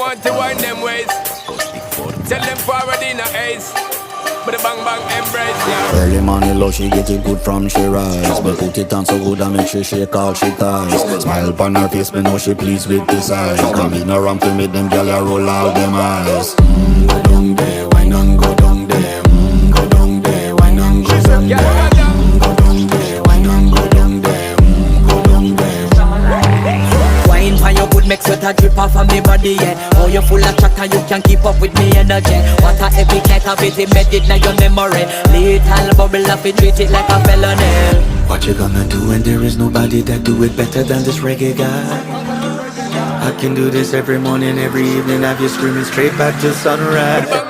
want to wind them ways. Tell them forward in a ace. But the bang bang embrace, yeah. Early morning love, she get it good from she rise. But put it on so good I make she shake all she ties. Smile upon her face, me know she pleased with this eyes. Come in around to make them gyal a roll out them eyes. Go down there, wine and go down there. Go down there, wine and go down there. Go down there, wine and go down there. Go down there. Wine for your good make sweat a drip off of me body, yeah. Oh, you full of chatter, you can keep up with me energy. What a epic night of it, embedded in your memory. Little bubble up, it treat it like a felony. What you gonna do when there is nobody that do it better than this reggae guy? I can do this every morning, every evening, have you screaming straight back to sunrise.